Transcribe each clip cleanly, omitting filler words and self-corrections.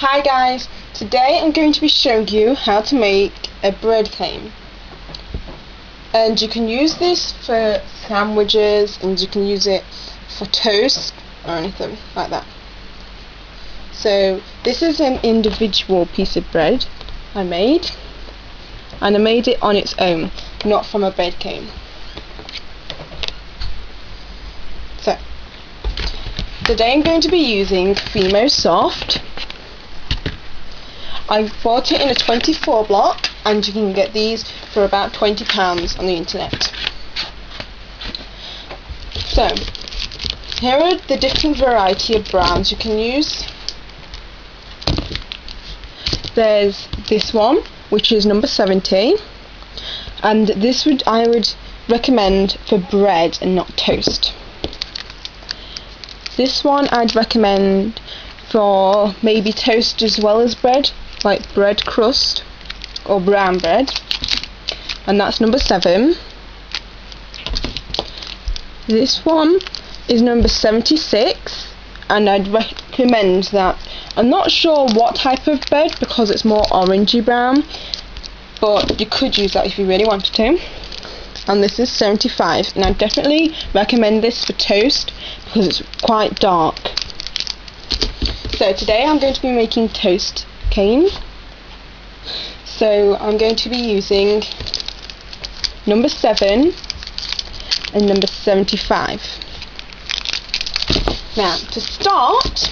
Hi guys, today I'm going to be showing you how to make a bread cane, and you can use this for sandwiches and you can use it for toast or anything like that. So this is an individual piece of bread I made, and I made it on its own, not from a bread cane. So today I'm going to be using Fimo Soft. I bought it in a 24 block, and you can get these for about £20 on the internet. So here are the different variety of browns you can use. There's this one, which is number 70, and this I would recommend for bread and not toast. This one I'd recommend for maybe toast as well as bread, like bread crust or brown bread, and that's number 7. This one is number 76, and I'd recommend that. I'm not sure what type of bread because it's more orangey brown, but you could use that if you really wanted to. And this is 75, and I definitely recommend this for toast because it's quite dark. So today I'm going to be making toast cane. So I'm going to be using number 7 and number 75. Now to start,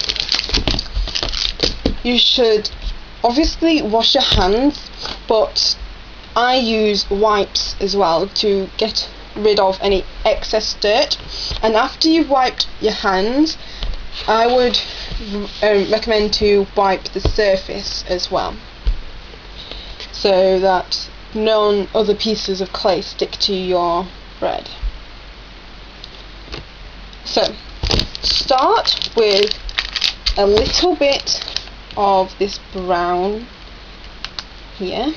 you should obviously wash your hands, but I use wipes as well to get rid of any excess dirt. And after you've wiped your hands, I would recommend to wipe the surface as well, so that no other pieces of clay stick to your bread. So start with a little bit of this brown here.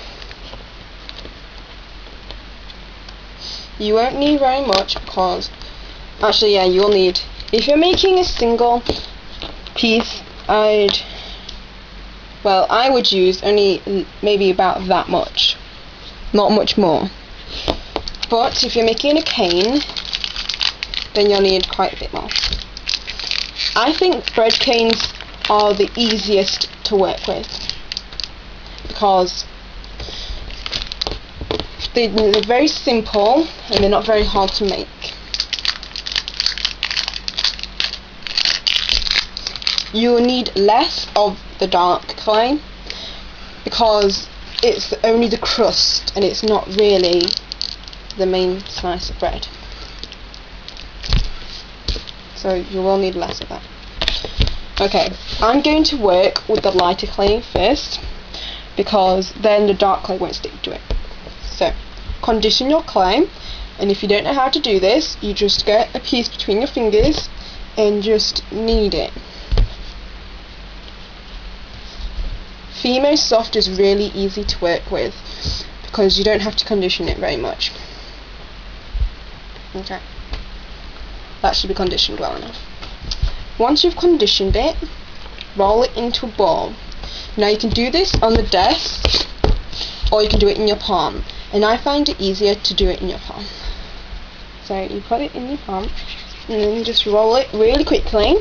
You won't need very much because actually you will need, if you're making a single piece, I would use only maybe about that much, not much more. But if you're making a cane, then you'll need quite a bit more. I think bread canes are the easiest to work with because they're very simple and they're not very hard to make. You will need less of the dark clay because it's only the crust and it's not really the main slice of bread. So you will need less of that. Okay, I'm going to work with the lighter clay first because then the dark clay won't stick to it. So condition your clay, and if you don't know how to do this, you just get a piece between your fingers and just knead it. Fimo Soft is really easy to work with because you don't have to condition it very much. Okay, that should be conditioned well enough. Once you've conditioned it, roll it into a ball. Now you can do this on the desk or you can do it in your palm, and I find it easier to do it in your palm. So you put it in your palm and then you just roll it really quickly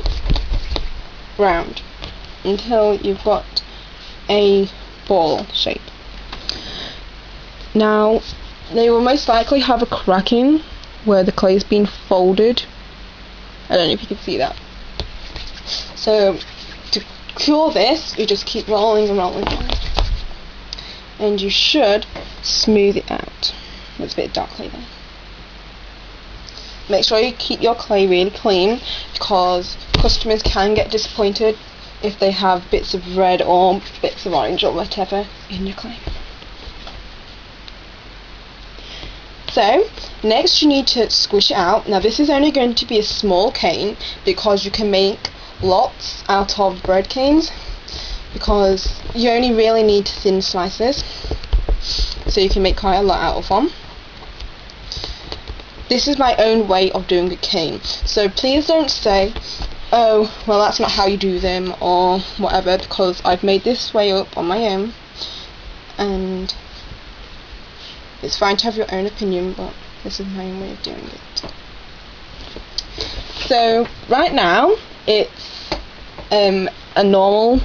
round until you've got a ball shape. Now they will most likely have a cracking where the clay has been folded. I don't know if you can see that. So to cure this, you just keep rolling and rolling, and you should smooth it out. There's a bit of dark clay there. Make sure you keep your clay really clean because customers can get disappointed if they have bits of red or bits of orange or whatever in your clay. So next you need to squish it out. Now this is only going to be a small cane because you can make lots out of bread canes because you only really need thin slices, so you can make quite a lot out of them. This is my own way of doing a cane, so please don't say oh, well, that's not how you do them, or whatever, because I've made this way up on my own, and it's fine to have your own opinion, but this is my own way of doing it. So, right now, it's a normal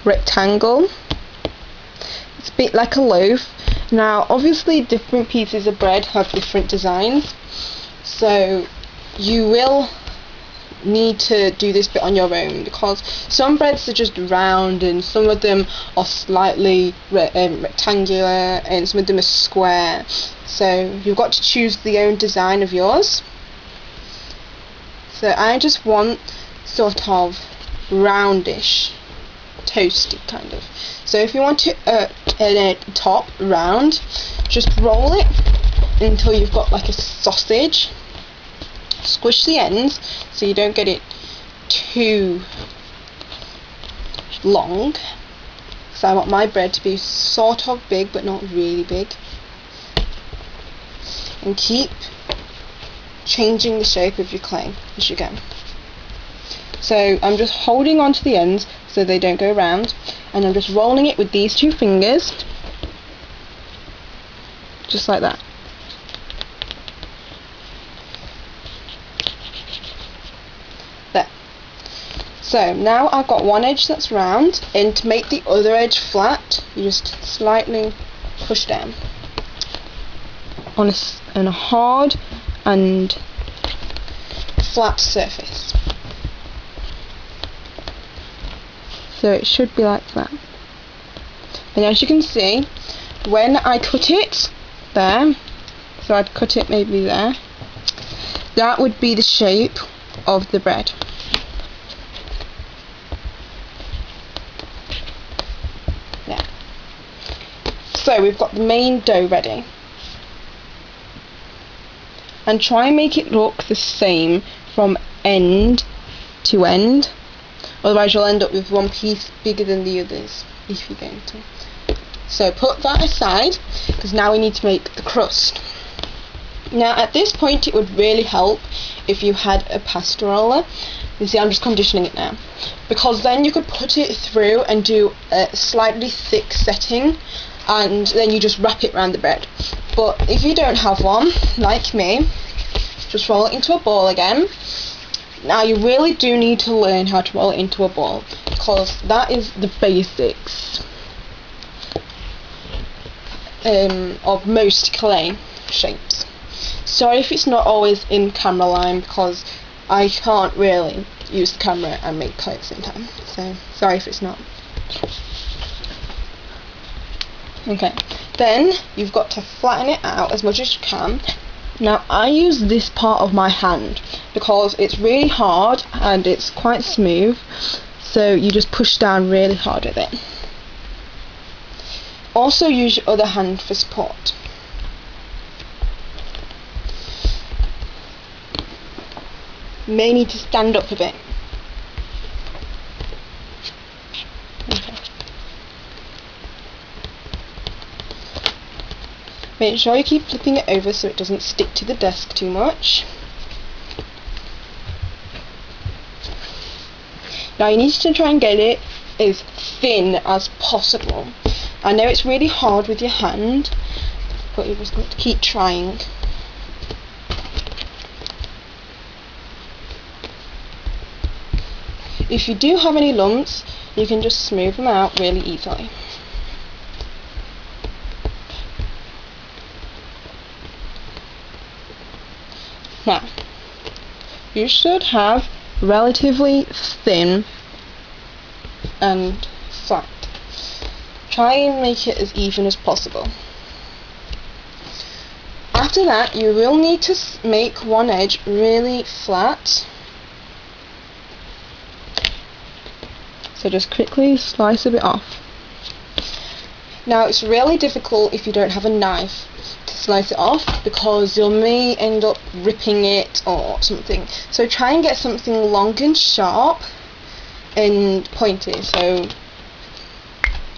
rectangle. It's a bit like a loaf. Now, obviously, different pieces of bread have different designs, so you will need to do this bit on your own, because some breads are just round and some of them are slightly rectangular and some of them are square, so you've got to choose the own design of yours. So I just want sort of roundish, toasty kind of. So if you want to top round, just roll it until you've got like a sausage. Squish the ends so you don't get it too long. So I want my bread to be sort of big but not really big. And keep changing the shape of your clay as you go. So I'm just holding on to the ends so they don't go round, and I'm just rolling it with these two fingers, just like that. There. So now I've got one edge that's round, and to make the other edge flat, you just slightly push down on a hard and flat surface. So it should be like that. And as you can see, when I cut it there, so I'd cut it maybe there, that would be the shape of the bread. Yeah. So we've got the main dough ready. And try and make it look the same from end to end. Otherwise you'll end up with one piece bigger than the others if you're going to. So put that aside, because now we need to make the crust. Now at this point it would really help if you had a pasta roller. You see, I'm just conditioning it now, because then you could put it through and do a slightly thick setting, and then you just wrap it around the bread. But if you don't have one, like me, just roll it into a ball again. Now you really do need to learn how to roll it into a ball, because that is the basics of most clay shapes. Sorry if it's not always in camera line, because I can't really use the camera and make clay at the same time, so sorry if it's not. Okay, then you've got to flatten it out as much as you can. Now I use this part of my hand because it's really hard and it's quite smooth, so you just push down really hard with it. Also use your other hand for support. You may need to stand up a bit. Okay. Make sure you keep flipping it over so it doesn't stick to the desk too much. Now you need to try and get it as thin as possible. I know it's really hard with your hand, but you just got to keep trying. If you do have any lumps, you can just smooth them out really easily. Now, you should have relatively thin and flat. Try and make it as even as possible. After that, you will need to make one edge really flat. So just quickly slice a bit off. Now it's really difficult if you don't have a knife to slice it off, because you may end up ripping it or something. So try and get something long and sharp and pointy. So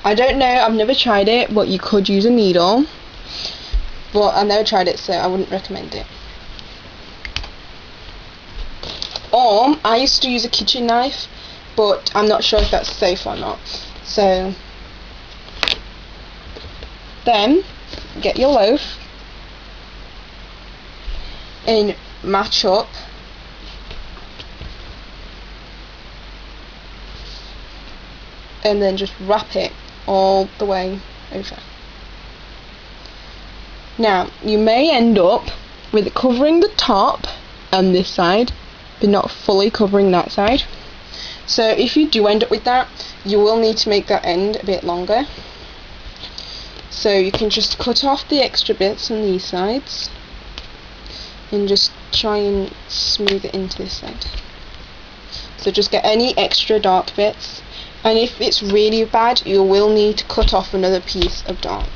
I don't know, I've never tried it, but you could use a needle, but I've never tried it, so I wouldn't recommend it. Or I used to use a kitchen knife, but I'm not sure if that's safe or not. So then get your loaf and match up and then just wrap it all the way over. Now you may end up with it covering the top and this side, but not fully covering that side. So if you do end up with that, you will need to make that end a bit longer. So you can just cut off the extra bits on these sides and just try and smooth it into this side. So just get any extra dark bits, and if it's really bad, you will need to cut off another piece of dark.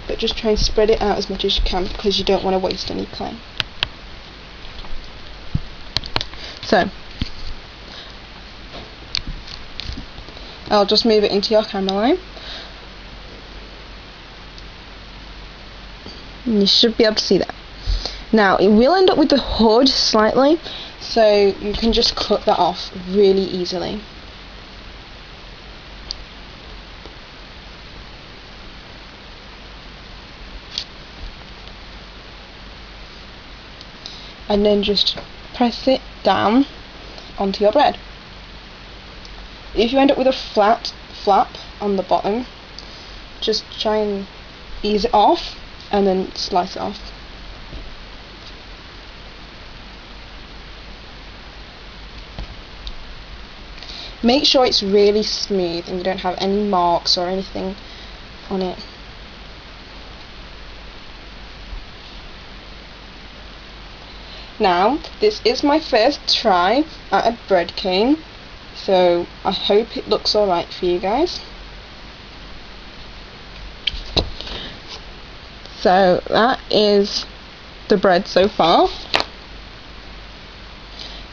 But just try and spread it out as much as you can, because you don't want to waste any clay. So I'll just move it into your camera line. And you should be able to see that. Now it will end up with the hood slightly, so you can just cut that off really easily. And then just press it down onto your bread. If you end up with a flat flap on the bottom, just try and ease it off and then slice it off. Make sure it's really smooth and you don't have any marks or anything on it. Now, this is my first try at a BreadCane, so I hope it looks alright for you guys. So that is the bread so far,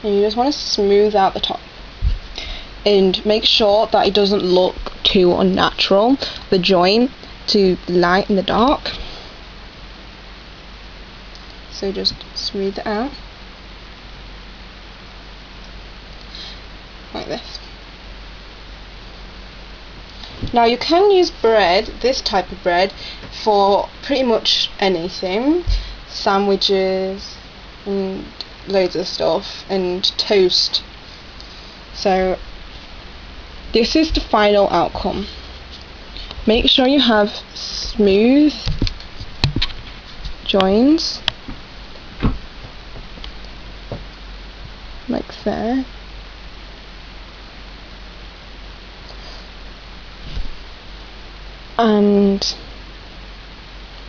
and you just want to smooth out the top and make sure that it doesn't look too unnatural, the join to light and the dark. So just smooth it out like this. Now you can use bread, this type of bread, for pretty much anything, sandwiches and loads of stuff, and toast. So this is the final outcome. Make sure you have smooth joins like there. And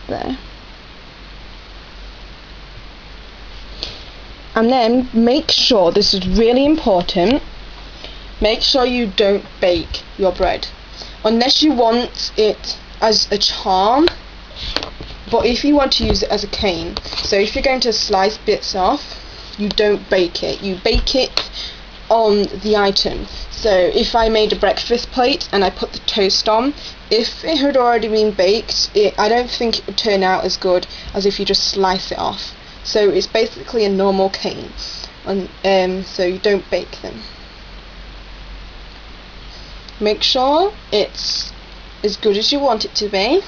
there. And then make sure, this is really important, make sure you don't bake your bread unless you want it as a charm. But if you want to use it as a cane, so if you're going to slice bits off, you don't bake it, you bake it on the item. So if I made a breakfast plate and I put the toast on, if it had already been baked, I don't think it would turn out as good as if you just slice it off. So it's basically a normal cane, and so you don't bake them. Make sure it's as good as you want it to be.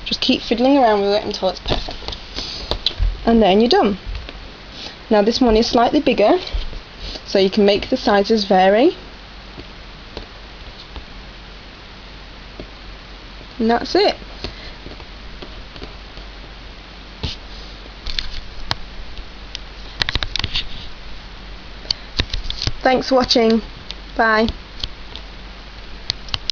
Just keep fiddling around with it until it's perfect. And then you're done. Now this one is slightly bigger, so you can make the sizes vary. And that's it. Thanks for watching. Bye.